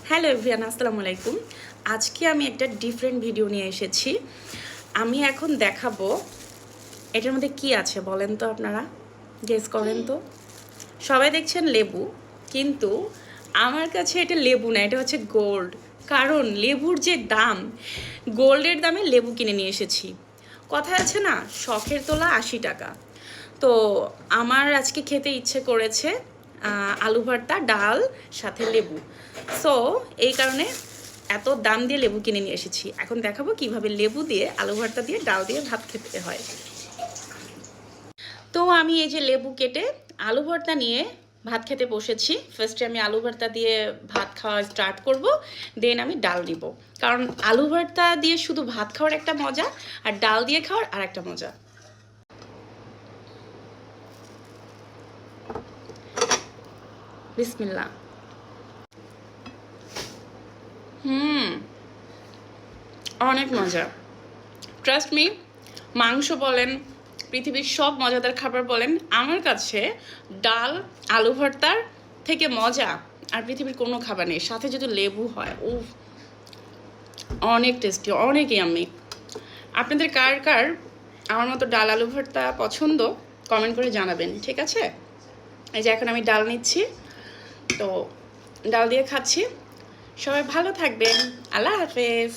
Hello everyone, আসসালামু আলাইকুম। আজকে আমি একটা ডিফারেন্ট ভিডিও নিয়ে এসেছি। আমি এখন দেখাবো এটার মধ্যে কি আছে বলেন তো, আপনারা গেস করেন তো। সবাই দেখছেন লেবু, কিন্তু আমার কাছে এটা লেবু না, এটা হচ্ছে গোল্ড। কারণ লেবুর যে দাম, গোল্ডের দামে লেবু কিনে নিয়ে এসেছি। কথায় আছে না, শখের তোলা 80 টাকা। তো আমার আজকে খেতে ইচ্ছে করেছে আলু ভর্তা, ডাল, সাথে লেবু। সো এই কারণে এত দাম দিয়ে লেবু কিনে নিয়ে এসেছি। এখন দেখাবো কিভাবে লেবু দিয়ে, আলু ভর্তা দিয়ে, ডাল দিয়ে ভাত খেতে হয়। তো আমি এই যে লেবু কেটে আলু ভর্তা নিয়ে ভাত খেতে বসেছি। ফার্স্টে আমি আলু ভর্তা দিয়ে ভাত খাওয়া স্টার্ট করব, দেন আমি ডাল দিব। কারণ আলু ভর্তা দিয়ে শুধু ভাত খাওয়ার একটা মজা, আর ডাল দিয়ে খাওয়ার আর একটা মজা। বিসমিল্লাহ। অনেক মজা, ট্রাস্ট মি। মাংস বলেন, পৃথিবীর সব মজাদার খাবার বলেন, আমার কাছে ডাল আলু ভর্তার থেকে মজা আর পৃথিবীর কোনো খাবার নেই। সাথে যদি লেবু হয়, উফ, অনেক টেস্টি, অনেক ইয়াম্মি। আপনাদের কার কার আমার মতো ডাল আলু ভর্তা পছন্দ কমেন্ট করে জানাবেন, ঠিক আছে? এই যে এখন আমি ডাল নিচ্ছি, তো ডাল দিয়ে খাচ্ছি। সবাই ভালো থাকবেন, আল্লাহ হাফেজ।